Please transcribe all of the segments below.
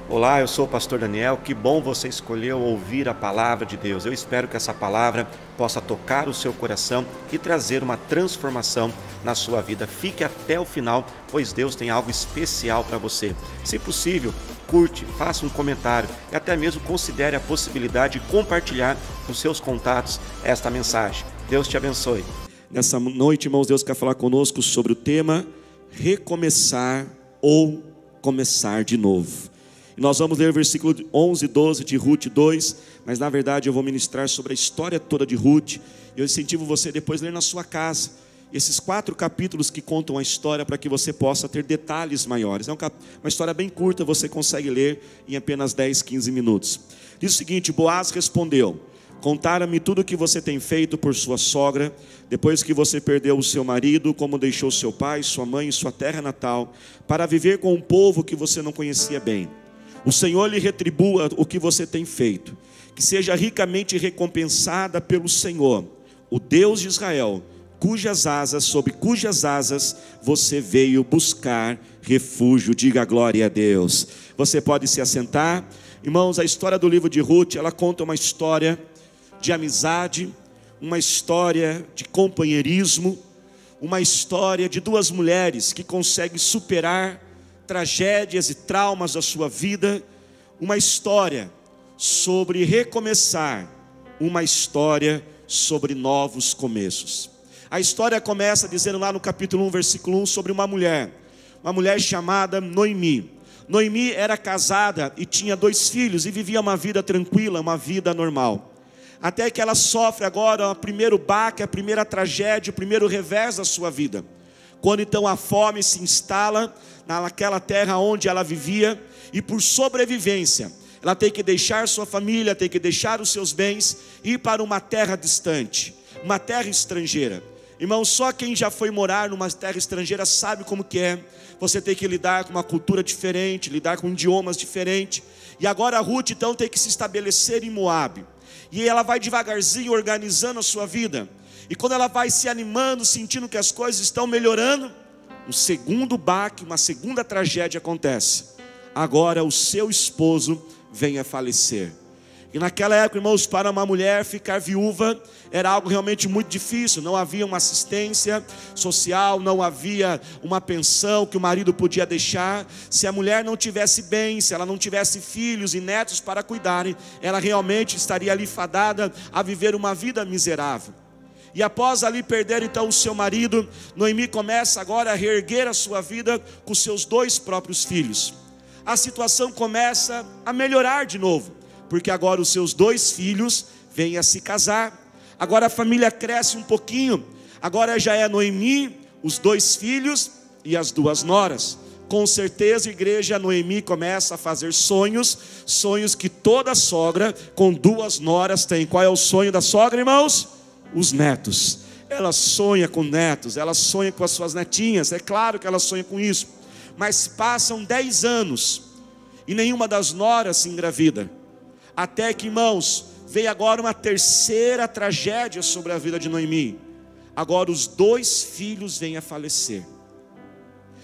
Olá, eu sou o pastor Daniel, que bom você escolheu ouvir a palavra de Deus. Eu espero que essa palavra possa tocar o seu coração e trazer uma transformação na sua vida. Fique até o final, pois Deus tem algo especial para você. Se possível, curte, faça um comentário e até mesmo considere a possibilidade de compartilhar com seus contatos esta mensagem. Deus te abençoe. Nessa noite, irmãos, Deus quer falar conosco sobre o tema recomeçar ou começar de novo. Nós vamos ler o versículo 11 e 12 de Ruth 2, mas na verdade eu vou ministrar sobre a história toda de Ruth. Eu incentivo você depois a ler na sua casa esses 4 capítulos que contam a história, para que você possa ter detalhes maiores. É uma história bem curta, você consegue ler em apenas 10, 15 minutos. Diz o seguinte: Boaz respondeu: contaram-me tudo o que você tem feito por sua sogra, depois que você perdeu o seu marido, como deixou seu pai, sua mãe e sua terra natal, para viver com um povo que você não conhecia bem. O Senhor lhe retribua o que você tem feito, que seja ricamente recompensada pelo Senhor, o Deus de Israel, sob cujas asas você veio buscar refúgio. Diga glória a Deus. Você pode se assentar. Irmãos, a história do livro de Ruth, ela conta uma história de amizade, uma história de companheirismo, uma história de 2 mulheres que conseguem superar tragédias e traumas da sua vida, uma história sobre recomeçar, uma história sobre novos começos. A história começa dizendo lá no capítulo 1, versículo 1, sobre uma mulher chamada Noemi. Noemi era casada e tinha 2 filhos e vivia uma vida tranquila, uma vida normal. Até que ela sofre agora o primeiro baque, a primeira tragédia, o primeiro revés da sua vida. Quando então a fome se instala naquela terra onde ela vivia, e por sobrevivência, ela tem que deixar sua família, tem que deixar os seus bens, e ir para uma terra distante, uma terra estrangeira. Irmão, só quem já foi morar numa terra estrangeira sabe como que é. Você tem que lidar com uma cultura diferente, lidar com idiomas diferentes. E agora a Ruth então tem que se estabelecer em Moabe. E ela vai devagarzinho organizando a sua vida. E quando ela vai se animando, sentindo que as coisas estão melhorando, um segundo baque, uma segunda tragédia acontece. Agora o seu esposo vem a falecer. E naquela época, irmãos, para uma mulher ficar viúva era algo realmente muito difícil. Não havia uma assistência social, não havia uma pensão que o marido podia deixar. Se a mulher não tivesse bem, se ela não tivesse filhos e netos para cuidarem, ela realmente estaria ali fadada a viver uma vida miserável. E após ali perder então o seu marido, Noemi começa agora a reerguer a sua vida com seus 2 próprios filhos. A situação começa a melhorar de novo, porque agora os seus 2 filhos vêm a se casar. Agora a família cresce um pouquinho. Agora já é Noemi, os 2 filhos e as 2 noras. Com certeza, igreja, Noemi começa a fazer sonhos que toda sogra com 2 noras tem. Qual é o sonho da sogra, irmãos? Os netos. Ela sonha com netos, ela sonha com as suas netinhas. É claro que ela sonha com isso. Mas passam 10 anos e nenhuma das noras se engravida. Até que, irmãos, veio agora uma terceira tragédia sobre a vida de Noemi. Agora os 2 filhos vêm a falecer.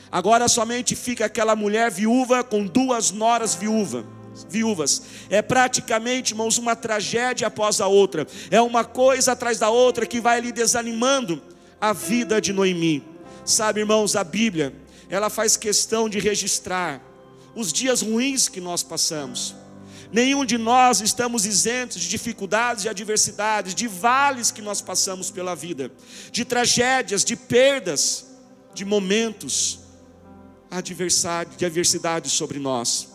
Agora somente fica aquela mulher viúva com 2 noras viúvas. É praticamente, irmãos, uma tragédia após a outra. É uma coisa atrás da outra que vai ali desanimando a vida de Noemi. Sabe, irmãos, a Bíblia, ela faz questão de registrar os dias ruins que nós passamos. Nenhum de nós estamos isentos de dificuldades e adversidades, de vales que nós passamos pela vida, de tragédias, de perdas, de momentos de adversidade sobre nós.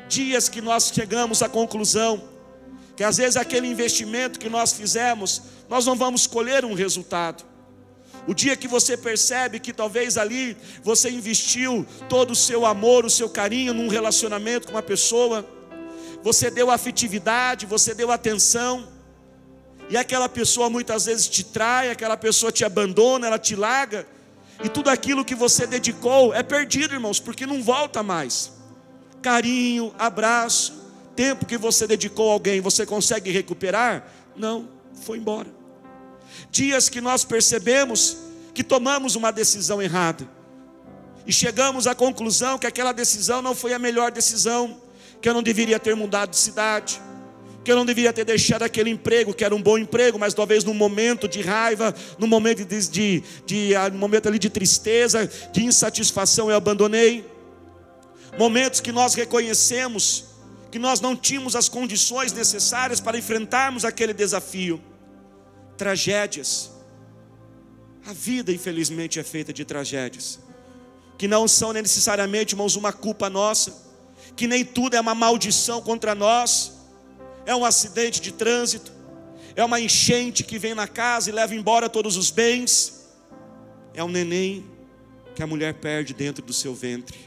Dias que nós chegamos à conclusão que às vezes aquele investimento que nós fizemos, nós não vamos colher um resultado. O dia que você percebe que talvez ali você investiu todo o seu amor, o seu carinho num relacionamento com uma pessoa, você deu afetividade, você deu atenção, e aquela pessoa muitas vezes te trai, aquela pessoa te abandona, ela te larga, e tudo aquilo que você dedicou é perdido, irmãos, porque não volta mais. Carinho, abraço, tempo que você dedicou a alguém, você consegue recuperar? Não, foi embora. Dias que nós percebemos que tomamos uma decisão errada, e chegamos à conclusão que aquela decisão não foi a melhor decisão, que eu não deveria ter mudado de cidade, que eu não deveria ter deixado aquele emprego, que era um bom emprego, mas talvez num momento de raiva, num momento num momento ali de tristeza, de insatisfação, eu abandonei. Momentos que nós reconhecemos que nós não tínhamos as condições necessárias para enfrentarmos aquele desafio. Tragédias. A vida, infelizmente, é feita de tragédias, que não são necessariamente, irmãos, uma culpa nossa, que nem tudo é uma maldição contra nós. É um acidente de trânsito, é uma enchente que vem na casa e leva embora todos os bens, é um neném que a mulher perde dentro do seu ventre.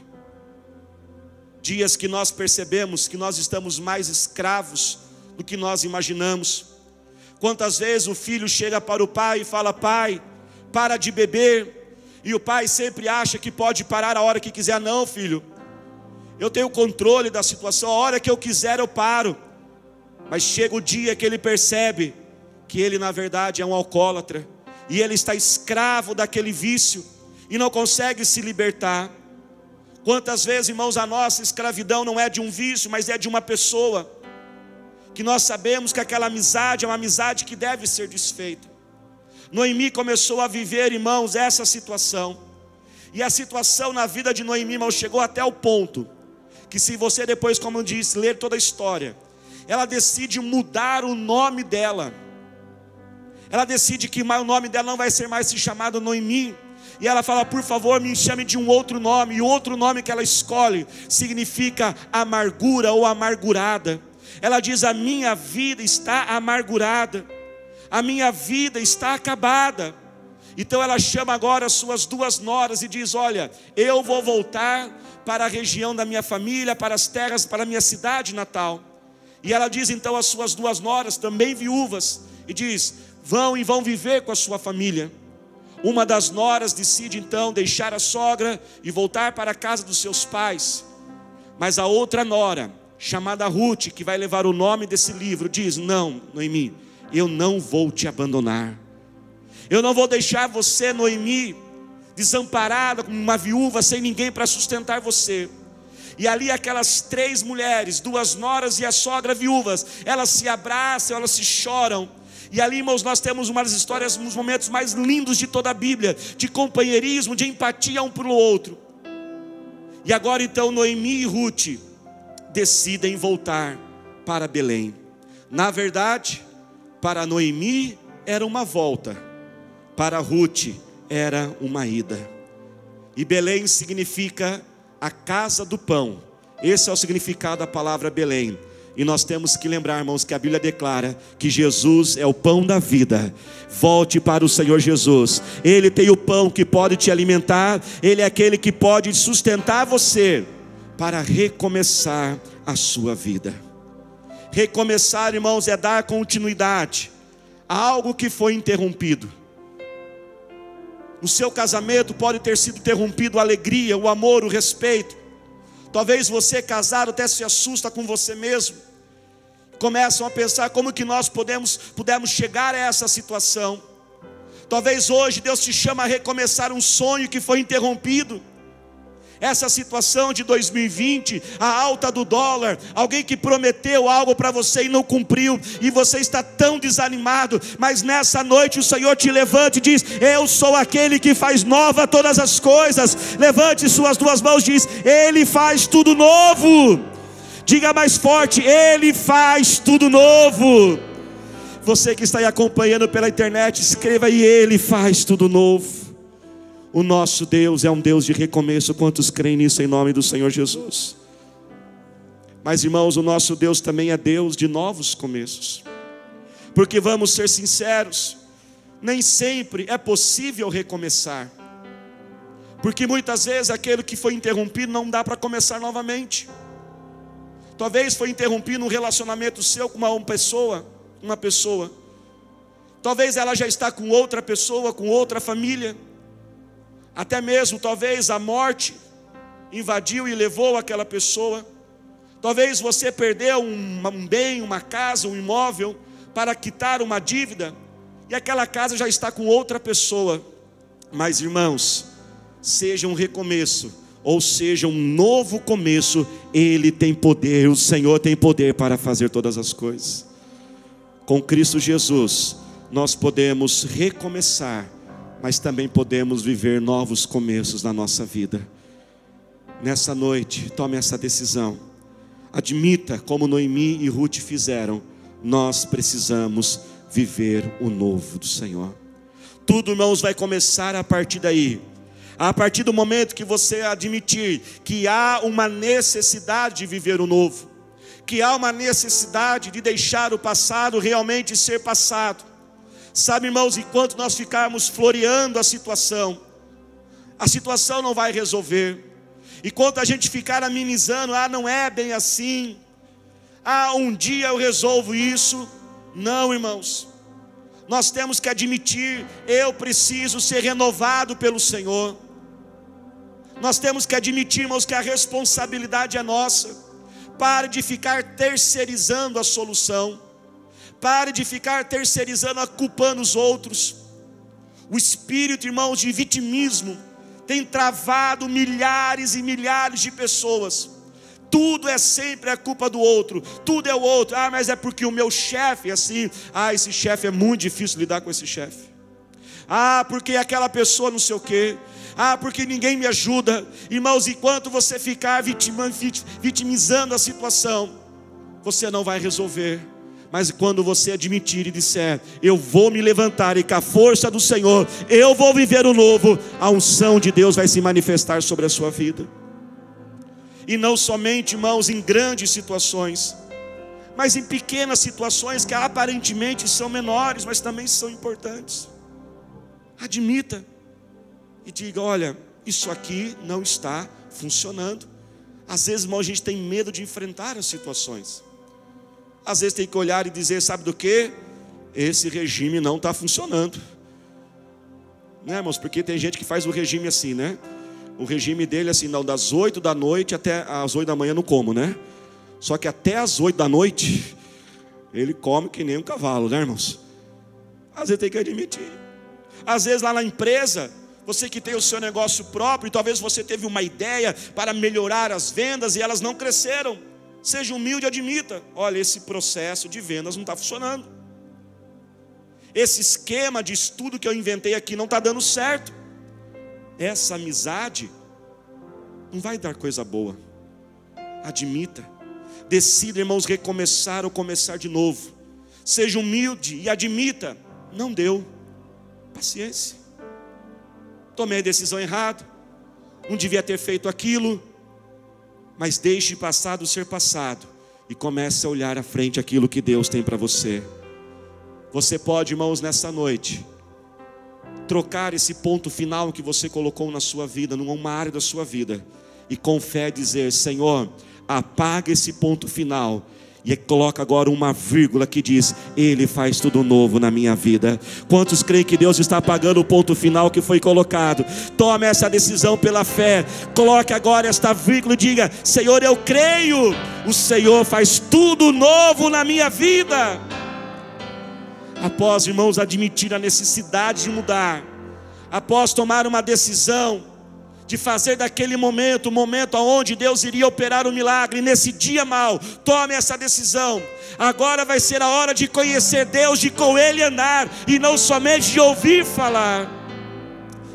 Dias que nós percebemos que nós estamos mais escravos do que nós imaginamos. Quantas vezes o filho chega para o pai e fala: pai, para de beber, e o pai sempre acha que pode parar a hora que quiser. Não, filho, eu tenho controle da situação, a hora que eu quiser eu paro. Mas chega o dia que ele percebe que ele na verdade é um alcoólatra, e ele está escravo daquele vício, e não consegue se libertar. Quantas vezes, irmãos, a nossa escravidão não é de um vício, mas é de uma pessoa, que nós sabemos que aquela amizade é uma amizade que deve ser desfeita. Noemi começou a viver, irmãos, essa situação, e a situação na vida de Noemi, irmãos, chegou até o ponto, que se você depois, como eu disse, ler toda a história, ela decide mudar o nome dela. Ela decide que o nome dela não vai ser mais se chamado Noemi. E ela fala: por favor, me chame de um outro nome. E o outro nome que ela escolhe significa amargura ou amargurada. Ela diz: a minha vida está amargurada, a minha vida está acabada. Então ela chama agora as suas duas noras e diz: olha, eu vou voltar para a região da minha família, para as terras, para a minha cidade natal. E ela diz então às suas duas noras, também viúvas, e diz: vão e vão viver com a sua família. Uma das noras decide então deixar a sogra e voltar para a casa dos seus pais. Mas a outra nora, chamada Ruth, que vai levar o nome desse livro, diz: não, Noemi, eu não vou te abandonar. Eu não vou deixar você, Noemi, desamparada como uma viúva, sem ninguém para sustentar você. E ali aquelas três mulheres, duas noras e a sogra viúvas, elas se abraçam, elas se choram. E ali, irmãos, nós temos uma das histórias, uns momentos mais lindos de toda a Bíblia, de companheirismo, de empatia um pelo outro. E agora então Noemi e Ruth decidem voltar para Belém. Na verdade, para Noemi era uma volta, para Ruth era uma ida. E Belém significa a casa do pão. Esse é o significado da palavra Belém. E nós temos que lembrar, irmãos, que a Bíblia declara que Jesus é o pão da vida. Volte para o Senhor Jesus. Ele tem o pão que pode te alimentar. Ele é aquele que pode sustentar você para recomeçar a sua vida. Recomeçar, irmãos, é dar continuidade a algo que foi interrompido. O seu casamento pode ter sido interrompido, a alegria, o amor, o respeito. Talvez você, casado, até se assusta com você mesmo. Começam a pensar como que nós pudemos chegar a essa situação. Talvez hoje Deus te chama a recomeçar um sonho que foi interrompido. Essa situação de 2020, a alta do dólar, alguém que prometeu algo para você e não cumpriu, e você está tão desanimado, mas nessa noite o Senhor te levanta e diz: eu sou aquele que faz nova todas as coisas. Levante suas duas mãos e diz: Ele faz tudo novo. Diga mais forte: Ele faz tudo novo. Você que está aí acompanhando pela internet, escreva aí: Ele faz tudo novo. O nosso Deus é um Deus de recomeço. Quantos creem nisso em nome do Senhor Jesus? Mas, irmãos, o nosso Deus também é Deus de novos começos. Porque vamos ser sinceros, nem sempre é possível recomeçar. Porque muitas vezes aquilo que foi interrompido não dá para começar novamente. Talvez foi interrompido um relacionamento seu com uma pessoa. Talvez ela já está com outra pessoa, com outra família. Até mesmo talvez a morte invadiu e levou aquela pessoa. Talvez você perdeu um bem, uma casa, um imóvel para quitar uma dívida, e aquela casa já está com outra pessoa. Mas, irmãos, seja um recomeço ou seja, um novo começo, Ele tem poder, o Senhor tem poder para fazer todas as coisas. Com Cristo Jesus, nós podemos recomeçar, mas também podemos viver novos começos na nossa vida. Nessa noite, tome essa decisão. Admita, como Noemi e Ruth fizeram, nós precisamos viver o novo do Senhor. Tudo, irmãos, vai começar a partir daí. A partir do momento que você admitir que há uma necessidade de viver o novo, que há uma necessidade de deixar o passado realmente ser passado. Sabe, irmãos, enquanto nós ficarmos floreando a situação não vai resolver. Enquanto a gente ficar amenizando, não é bem assim, um dia eu resolvo isso. Não, irmãos, nós temos que admitir, eu preciso ser renovado pelo Senhor. Nós temos que admitir, irmãos, que a responsabilidade é nossa. Pare de ficar terceirizando a solução. Pare de ficar terceirizando, culpando os outros. O espírito, irmãos, de vitimismo tem travado milhares e milhares de pessoas. Tudo é sempre a culpa do outro. Tudo é o outro. Mas é porque o meu chefe é assim. Esse chefe é muito difícil lidar com esse chefe. Porque aquela pessoa não sei o quê. Porque ninguém me ajuda. Irmãos, enquanto você ficar vitimizando a situação, você não vai resolver. Mas quando você admitir e disser, eu vou me levantar e com a força do Senhor, eu vou viver o novo, a unção de Deus vai se manifestar sobre a sua vida. E não somente, irmãos, em grandes situações, mas em pequenas situações que aparentemente são menores, mas também são importantes. Admita e diga, olha, isso aqui não está funcionando. Às vezes, irmão, a gente tem medo de enfrentar as situações. Às vezes tem que olhar e dizer, sabe do que? Esse regime não está funcionando. Né, irmãos? Porque tem gente que faz o regime assim, né? O regime dele assim, não, das 8 da noite até as 8 da manhã não como, né? Só que até as 8 da noite, ele come que nem um cavalo, né, irmãos? Às vezes tem que admitir. Às vezes lá na empresa, você que tem o seu negócio próprio, e talvez você teve uma ideia para melhorar as vendas e elas não cresceram. Seja humilde e admita, olha, esse processo de vendas não está funcionando. Esse esquema de estudo que eu inventei aqui não está dando certo. Essa amizade não vai dar coisa boa. Admita. Decida, irmãos, recomeçar ou começar de novo. Seja humilde e admita, não deu. Paciência. Tomei a decisão errada. Não devia ter feito aquilo. Mas deixe passado ser passado e comece a olhar à frente aquilo que Deus tem para você. Você pode, irmãos, nessa noite, trocar esse ponto final que você colocou na sua vida, numa área da sua vida, e com fé dizer, Senhor, apaga esse ponto final e coloca agora uma vírgula que diz, Ele faz tudo novo na minha vida. Quantos creem que Deus está apagando o ponto final que foi colocado? Tome essa decisão pela fé. Coloque agora esta vírgula e diga, Senhor, eu creio, o Senhor faz tudo novo na minha vida. Após, irmãos, admitir a necessidade de mudar, após tomar uma decisão de fazer daquele momento, o momento onde Deus iria operar o milagre, nesse dia mau, tome essa decisão. Agora vai ser a hora de conhecer Deus, de com Ele andar, e não somente de ouvir falar.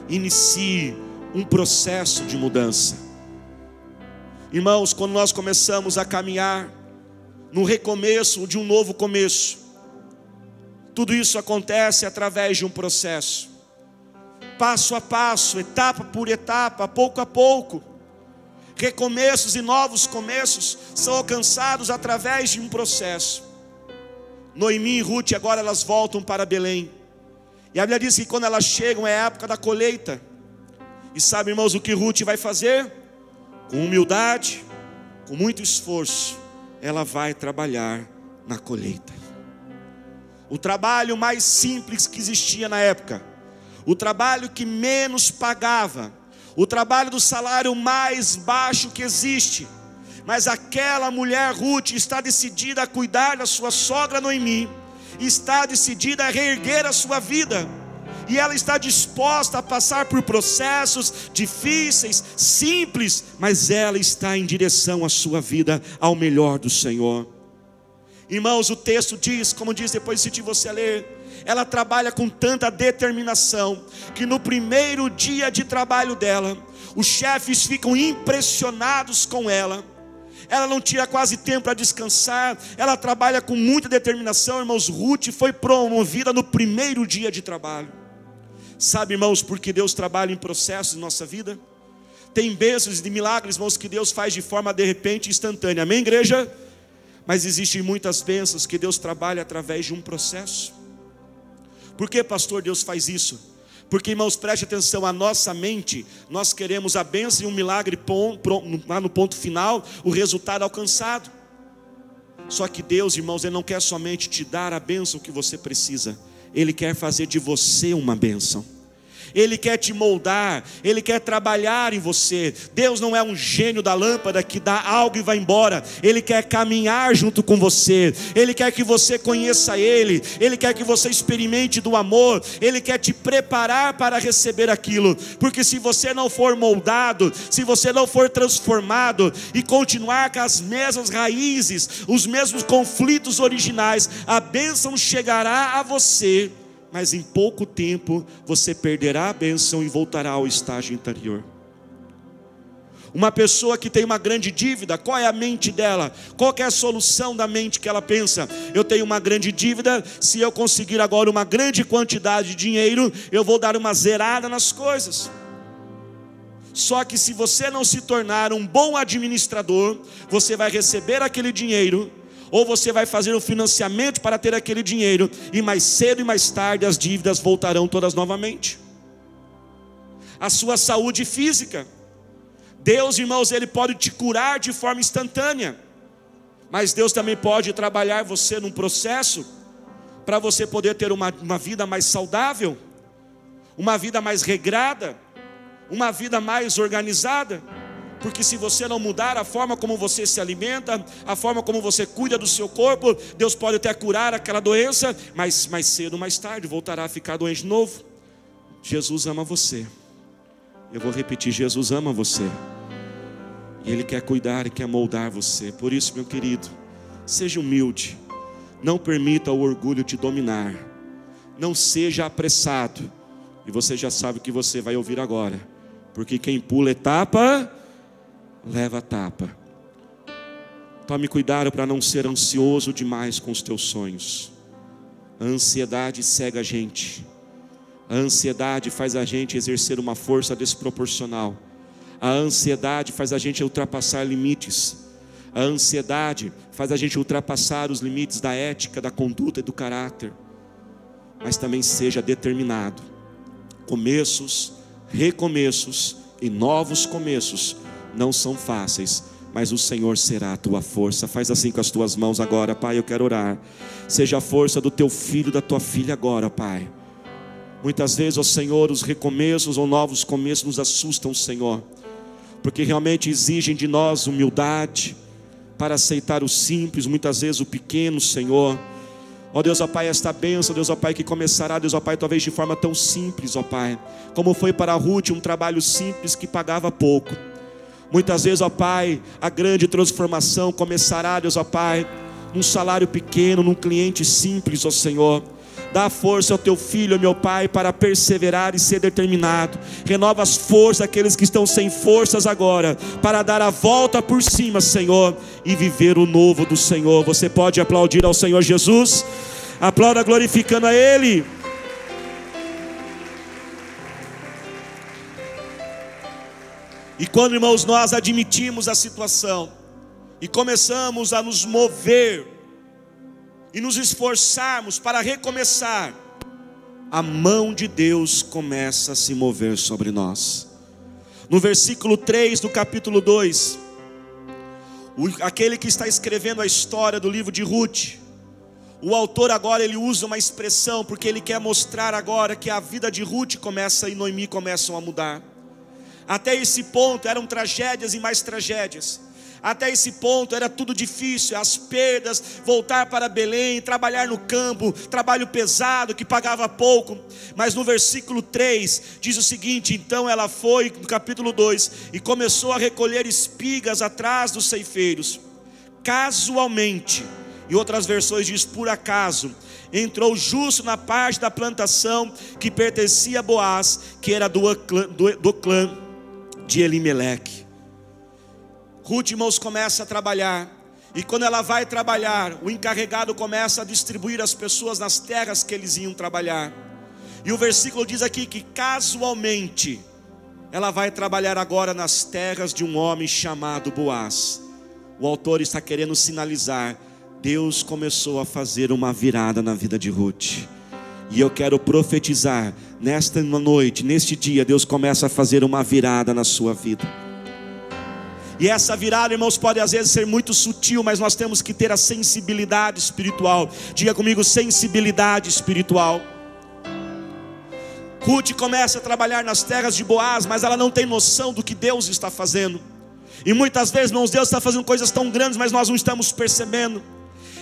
Inicie um processo de mudança. Irmãos, quando nós começamos a caminhar no recomeço de um novo começo, tudo isso acontece através de um processo. Passo a passo, etapa por etapa, pouco a pouco. Recomeços e novos começos são alcançados através de um processo. Noemi e Ruth agora elas voltam para Belém. E a Bíblia diz que quando elas chegam é a época da colheita. E sabe, irmãos, o que Ruth vai fazer? Com humildade, com muito esforço, ela vai trabalhar na colheita. O trabalho mais simples que existia na época, o trabalho que menos pagava, o trabalho do salário mais baixo que existe. Mas aquela mulher Ruth está decidida a cuidar da sua sogra Noemi, está decidida a reerguer a sua vida, e ela está disposta a passar por processos difíceis, simples, mas ela está em direção à sua vida, ao melhor do Senhor. Irmãos, o texto diz, como diz, depois se você ler, ela trabalha com tanta determinação, que no primeiro dia de trabalho dela, os chefes ficam impressionados com ela. Ela não tira quase tempo para descansar, ela trabalha com muita determinação. Irmãos, Ruth foi promovida no primeiro dia de trabalho. Sabe, irmãos, porque Deus trabalha em processos em nossa vida? Tem bênçãos e milagres, irmãos, que Deus faz de forma de repente instantânea, amém, igreja? Mas existem muitas bênçãos que Deus trabalha através de um processo. Por que, pastor, Deus faz isso? Porque, irmãos, preste atenção, a nossa mente, nós queremos a bênção e um milagre lá no ponto final, o resultado alcançado. Só que Deus, irmãos, Ele não quer somente te dar a bênção que você precisa, Ele quer fazer de você uma bênção. Ele quer te moldar, Ele quer trabalhar em você. Deus não é um gênio da lâmpada que dá algo e vai embora. Ele quer caminhar junto com você. Ele quer que você conheça Ele. Ele quer que você experimente do amor. Ele quer te preparar para receber aquilo. Porque se você não for moldado, se você não for transformado e continuar com as mesmas raízes, os mesmos conflitos originais, a bênção chegará a você, mas em pouco tempo você perderá a bênção e voltará ao estágio anterior. Uma pessoa que tem uma grande dívida, qual é a mente dela? Qual é a solução da mente que ela pensa? Eu tenho uma grande dívida, se eu conseguir agora uma grande quantidade de dinheiro, eu vou dar uma zerada nas coisas. Só que se você não se tornar um bom administrador, você vai receber aquele dinheiro, ou você vai fazer um financiamento para ter aquele dinheiro, e mais cedo e mais tarde as dívidas voltarão todas novamente. A sua saúde física, Deus, irmãos, Ele pode te curar de forma instantânea, mas Deus também pode trabalhar você num processo, para você poder ter uma vida mais saudável, uma vida mais regrada, uma vida mais organizada. Porque se você não mudar a forma como você se alimenta, a forma como você cuida do seu corpo, Deus pode até curar aquela doença, mas mais cedo ou mais tarde voltará a ficar doente de novo. Jesus ama você. Eu vou repetir, Jesus ama você. E Ele quer cuidar e quer moldar você. Por isso, meu querido, seja humilde. Não permita o orgulho te dominar. Não seja apressado. E você já sabe o que você vai ouvir agora. Porque quem pula etapa, leva a tapa. Tome cuidado para não ser ansioso demais com os teus sonhos. A ansiedade cega a gente. A ansiedade faz a gente exercer uma força desproporcional. A ansiedade faz a gente ultrapassar limites. A ansiedade faz a gente ultrapassar os limites da ética, da conduta e do caráter. Mas também seja determinado. Começos, recomeços e novos começos não são fáceis, mas o Senhor será a tua força. Faz assim com as tuas mãos agora, Pai, eu quero orar. Seja a força do teu filho, da tua filha agora, Pai. Muitas vezes, ó Senhor, os recomeços ou novos começos nos assustam, Senhor, porque realmente exigem de nós humildade para aceitar o simples, muitas vezes o pequeno, Senhor. Ó Deus, ó Pai, esta bênção, Deus, ó Pai, que começará, Deus, ó Pai, talvez de forma tão simples, ó Pai, como foi para Ruth, um trabalho simples que pagava pouco. Muitas vezes, ó Pai, a grande transformação começará, Deus, ó Pai, num salário pequeno, num cliente simples, ó Senhor. Dá força ao teu filho, meu Pai, para perseverar e ser determinado. Renova as forças daqueles que estão sem forças agora, para dar a volta por cima, Senhor, e viver o novo do Senhor. Você pode aplaudir ao Senhor Jesus? Aplauda glorificando a Ele. E quando, irmãos, nós admitimos a situação e começamos a nos mover e nos esforçarmos para recomeçar, a mão de Deus começa a se mover sobre nós. No versículo 3 do capítulo 2, aquele que está escrevendo a história do livro de Ruth, o autor agora ele usa uma expressão, porque ele quer mostrar agora que a vida de Ruth começa e Noemi começam a mudar. Até esse ponto eram tragédias e mais tragédias. Até esse ponto era tudo difícil, as perdas, voltar para Belém, trabalhar no campo, trabalho pesado, que pagava pouco. Mas no versículo 3 diz o seguinte: então ela foi, no capítulo 2, e começou a recolher espigas atrás dos ceifeiros. Casualmente, e outras versões diz por acaso, entrou justo na parte da plantação que pertencia a Boaz, que era do clã de Elimeleque. Ruth, irmãos, começa a trabalhar, e quando ela vai trabalhar, o encarregado começa a distribuir as pessoas nas terras que eles iam trabalhar. E o versículo diz aqui que casualmente ela vai trabalhar agora nas terras de um homem chamado Boaz. O autor está querendo sinalizar: Deus começou a fazer uma virada na vida de Ruth. E eu quero profetizar, nesta noite, neste dia, Deus começa a fazer uma virada na sua vida. E essa virada, irmãos, pode às vezes ser muito sutil, mas nós temos que ter a sensibilidade espiritual. Diga comigo, sensibilidade espiritual. Ruth começa a trabalhar nas terras de Boaz, mas ela não tem noção do que Deus está fazendo. E muitas vezes, irmãos, Deus está fazendo coisas tão grandes, mas nós não estamos percebendo.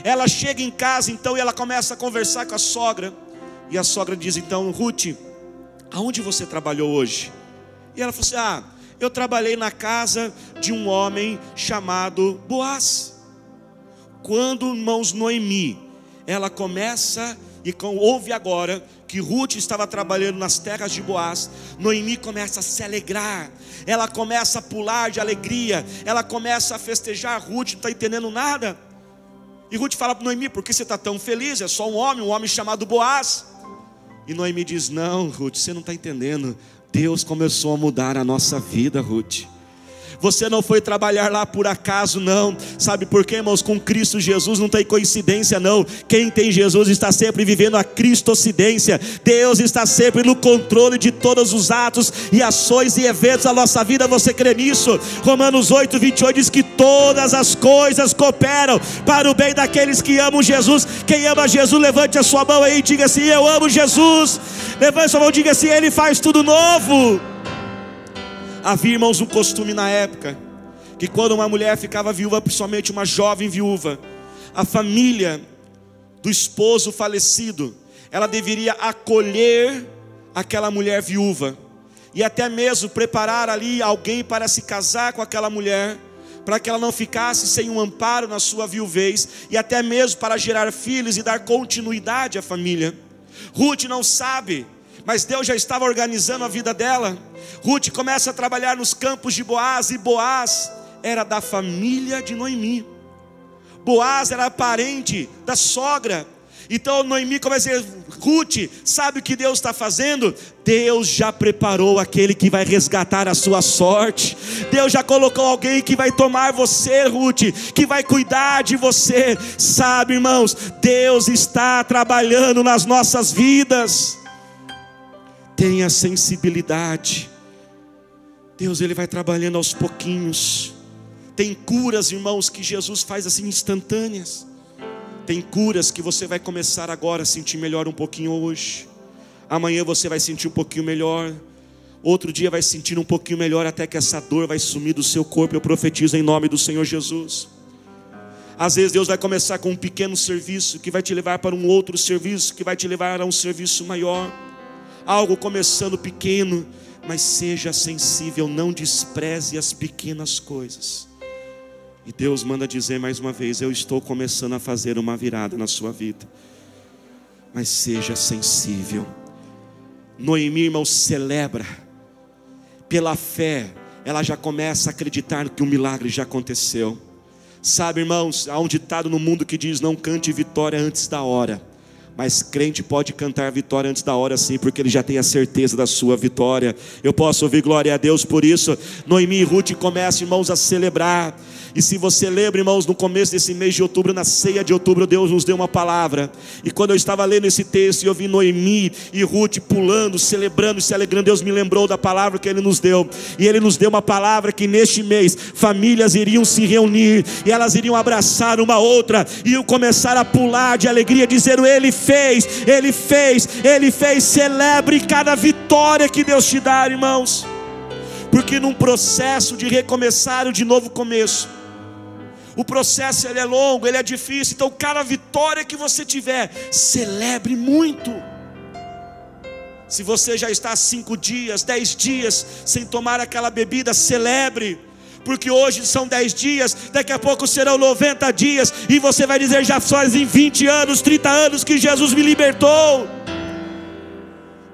Ela chega em casa então e ela começa a conversar com a sogra. E a sogra diz então: Ruth, aonde você trabalhou hoje? E ela falou assim: eu trabalhei na casa de um homem chamado Boaz. Quando, irmãos, Noemi, ela começa e ouve agora que Ruth estava trabalhando nas terras de Boaz, Noemi começa a se alegrar, ela começa a pular de alegria, ela começa a festejar. Ruth não está entendendo nada. E Ruth fala para Noemi: por que você está tão feliz? É só um homem chamado Boaz. E Noemi diz: não, Ruth, você não está entendendo. Deus começou a mudar a nossa vida, Ruth. Você não foi trabalhar lá por acaso, não. Sabe por quê, irmãos? Com Cristo Jesus não tem coincidência, não. Quem tem Jesus está sempre vivendo a cristocidência. Deus está sempre no controle de todos os atos e ações e eventos da nossa vida. Você crê nisso? Romanos 8:28 diz que todas as coisas cooperam para o bem daqueles que amam Jesus. Quem ama Jesus, levante a sua mão aí e diga assim: eu amo Jesus. Levante a sua mão e diga assim: Ele faz tudo novo. Havia, irmãos, um costume na época, que quando uma mulher ficava viúva, principalmente uma jovem viúva, a família do esposo falecido, ela deveria acolher aquela mulher viúva, e até mesmo preparar ali alguém para se casar com aquela mulher, para que ela não ficasse sem um amparo na sua viuvez, e até mesmo para gerar filhos e dar continuidade à família. Ruth não sabe, mas Deus já estava organizando a vida dela. Ruth começa a trabalhar nos campos de Boaz, e Boaz era da família de Noemi. Boaz era parente da sogra. Então Noemi começa a dizer: Ruth, sabe o que Deus está fazendo? Deus já preparou aquele que vai resgatar a sua sorte. Deus já colocou alguém que vai tomar você, Ruth, que vai cuidar de você. Sabe, irmãos, Deus está trabalhando nas nossas vidas. Tenha sensibilidade. Deus, Ele vai trabalhando aos pouquinhos. Tem curas, irmãos, que Jesus faz assim instantâneas. Tem curas que você vai começar agora a sentir melhor um pouquinho hoje. Amanhã você vai sentir um pouquinho melhor. Outro dia vai sentir um pouquinho melhor, até que essa dor vai sumir do seu corpo. Eu profetizo em nome do Senhor Jesus. Às vezes Deus vai começar com um pequeno serviço, que vai te levar para um outro serviço, que vai te levar a um serviço maior. Algo começando pequeno, mas seja sensível, não despreze as pequenas coisas. E Deus manda dizer mais uma vez: eu estou começando a fazer uma virada na sua vida. Mas seja sensível. Noemi, irmão, celebra. Pela fé, ela já começa a acreditar que o milagre já aconteceu. Sabe, irmãos, há um ditado no mundo que diz: não cante vitória antes da hora. Mas crente pode cantar vitória antes da hora, sim, porque ele já tem a certeza da sua vitória. Eu posso ouvir glória a Deus por isso. Noemi e Ruth começam, irmãos, a celebrar. E se você lembra, irmãos, no começo desse mês de outubro, na ceia de outubro, Deus nos deu uma palavra. E quando eu estava lendo esse texto e eu vi Noemi e Ruth pulando, celebrando e se alegrando, Deus me lembrou da palavra que Ele nos deu. E Ele nos deu uma palavra que neste mês famílias iriam se reunir, e elas iriam abraçar uma outra, e iam começar a pular de alegria, dizendo: Ele fez, Ele fez, Ele fez. Celebre cada vitória que Deus te dá, irmãos. Porque num processo de recomeçar, de novo começo, O processo ele é longo, ele é difícil. Então cada vitória que você tiver, celebre muito. Se você já está 5 dias, 10 dias sem tomar aquela bebida, celebre. Porque hoje são 10 dias, daqui a pouco serão 90 dias. E você vai dizer, já fazem 20 anos, 30 anos que Jesus me libertou.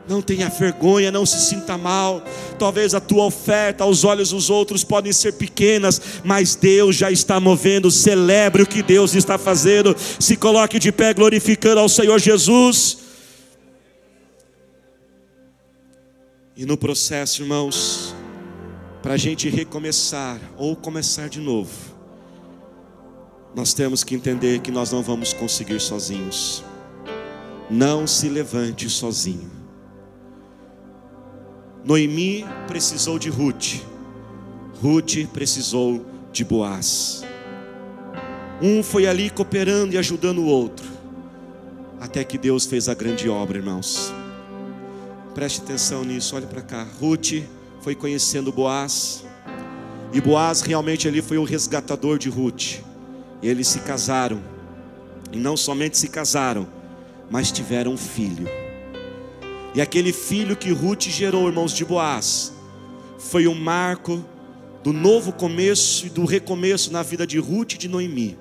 Não tenha vergonha, não se sinta mal. Talvez a tua oferta aos olhos dos outros podem ser pequenas, mas Deus já está movendo. Celebre o que Deus está fazendo. Se coloque de pé glorificando ao Senhor Jesus. E no processo, irmãos, para a gente recomeçar ou começar de novo, nós temos que entender que nós não vamos conseguir sozinhos. Não se levante sozinho. Noemi precisou de Ruth. Ruth precisou de Boaz. Um foi ali cooperando e ajudando o outro, até que Deus fez a grande obra, irmãos. Preste atenção nisso, olhe para cá. Ruth foi conhecendo Boaz, e Boaz realmente ali foi o resgatador de Ruth. E eles se casaram, e não somente se casaram, mas tiveram um filho. E aquele filho que Ruth gerou, irmãos, de Boaz, foi um marco do novo começo e do recomeço na vida de Ruth e de Noemi.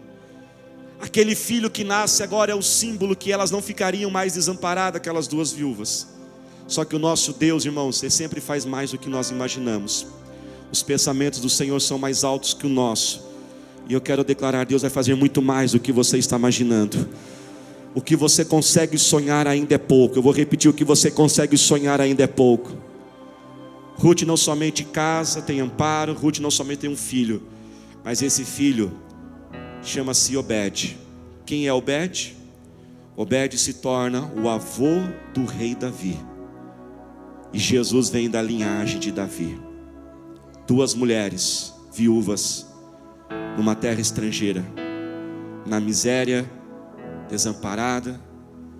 Aquele filho que nasce agora é o símbolo que elas não ficariam mais desamparadas, aquelas duas viúvas. Só que o nosso Deus, irmãos, Ele sempre faz mais do que nós imaginamos. Os pensamentos do Senhor são mais altos que o nosso. E eu quero declarar, Deus vai fazer muito mais do que você está imaginando. O que você consegue sonhar ainda é pouco. Eu vou repetir, o que você consegue sonhar ainda é pouco. Ruth não somente casa, tem amparo. Ruth não somente tem um filho, mas esse filho chama-se Obed. Quem é Obed? Obed se torna o avô do rei Davi. E Jesus vem da linhagem de Davi. Duas mulheres viúvas numa terra estrangeira, na miséria, desamparada,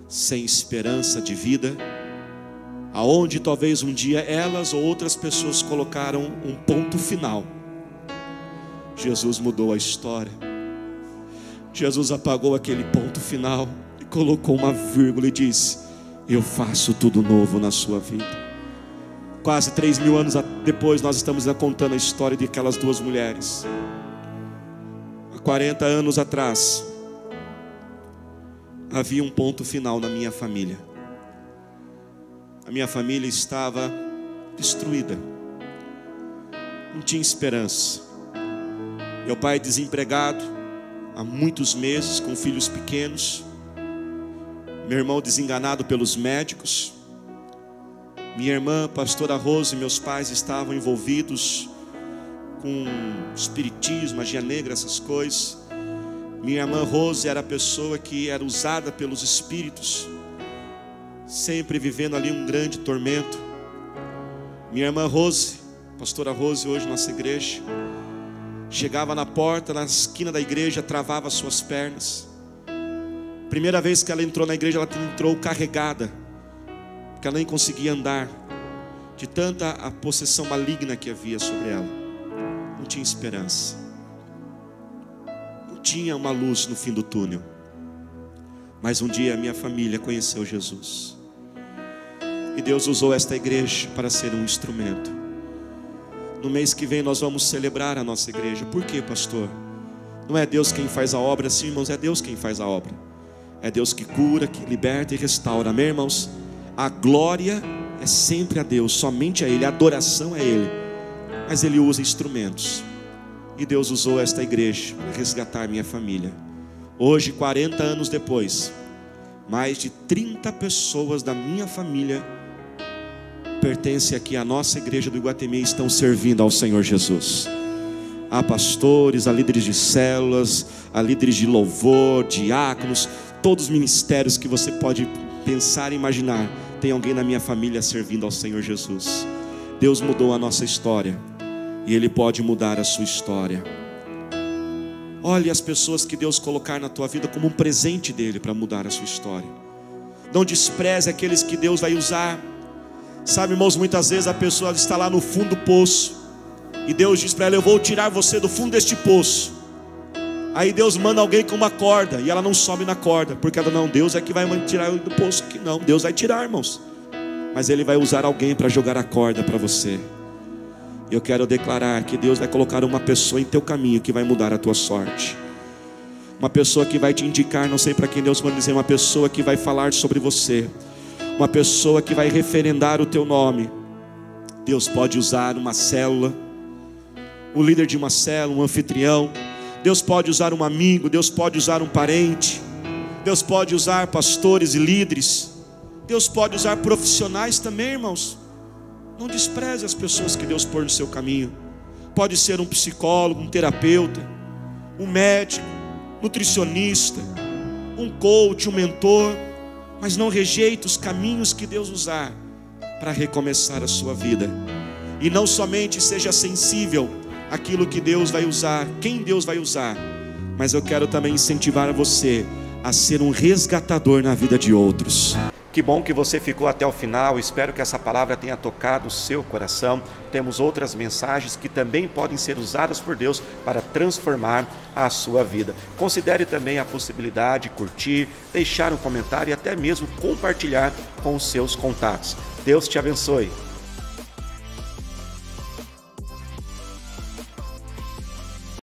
sem esperança de vida, aonde talvez um dia elas ou outras pessoas colocaram um ponto final. Jesus mudou a história. Jesus apagou aquele ponto final e colocou uma vírgula e disse: eu faço tudo novo na sua vida. Quase 3.000 anos depois, nós estamos contando a história de aquelas duas mulheres. Há 40 anos atrás, havia um ponto final na minha família. A minha família estava destruída, não tinha esperança. Meu pai desempregado há muitos meses, com filhos pequenos. Meu irmão desenganado pelos médicos. Minha irmã, pastora Rose, e meus pais estavam envolvidos com espiritismo, magia negra, essas coisas. Minha irmã Rose era a pessoa que era usada pelos espíritos, sempre vivendo ali um grande tormento. Minha irmã Rose, pastora Rose, hoje nossa igreja, chegava na porta, na esquina da igreja, travava suas pernas. Primeira vez que ela entrou na igreja, ela entrou carregada, porque ela nem conseguia andar, de tanta a possessão maligna que havia sobre ela. Não tinha esperança, não tinha uma luz no fim do túnel. Mas um dia a minha família conheceu Jesus, e Deus usou esta igreja para ser um instrumento. No mês que vem nós vamos celebrar a nossa igreja. Por quê, pastor? Não é Deus quem faz a obra, sim, irmãos, é Deus quem faz a obra. É Deus que cura, que liberta e restaura, amém, irmãos? A glória é sempre a Deus, somente a Ele, a adoração é a Ele. Mas Ele usa instrumentos, e Deus usou esta igreja para resgatar minha família. Hoje, 40 anos depois, mais de 30 pessoas da minha família pertencem aqui à nossa igreja do Iguatemi e estão servindo ao Senhor Jesus. Há pastores, há líderes de células, há líderes de louvor, diáconos, todos os ministérios que você pode pensar e imaginar. Tem alguém na minha família servindo ao Senhor Jesus. Deus mudou a nossa história, e Ele pode mudar a sua história. Olhe as pessoas que Deus colocar na tua vida como um presente dEle para mudar a sua história. Não despreze aqueles que Deus vai usar. Sabe, irmãos, muitas vezes a pessoa está lá no fundo do poço, e Deus diz para ela: eu vou tirar você do fundo deste poço. Aí Deus manda alguém com uma corda e ela não sobe na corda, porque ela não, Deus é que vai tirar eu do poço aqui. Não, Deus vai tirar, irmãos, mas Ele vai usar alguém para jogar a corda para você. Eu quero declarar que Deus vai colocar uma pessoa em teu caminho que vai mudar a tua sorte. Uma pessoa que vai te indicar, não sei para quem Deus pode dizer, uma pessoa que vai falar sobre você, uma pessoa que vai referendar o teu nome. Deus pode usar uma célula, o líder de uma célula, um anfitrião. Deus pode usar um amigo, Deus pode usar um parente, Deus pode usar pastores e líderes, Deus pode usar profissionais também, irmãos. Não despreze as pessoas que Deus pôr no seu caminho. Pode ser um psicólogo, um terapeuta, um médico, nutricionista, um coach, um mentor, mas não rejeite os caminhos que Deus usar para recomeçar a sua vida. E não somente seja sensível àquilo que Deus vai usar, quem Deus vai usar, mas eu quero também incentivar você a ser um resgatador na vida de outros. Que bom que você ficou até o final. Espero que essa palavra tenha tocado o seu coração. Temos outras mensagens que também podem ser usadas por Deus para transformar a sua vida. Considere também a possibilidade de curtir, deixar um comentário e até mesmo compartilhar com os seus contatos. Deus te abençoe.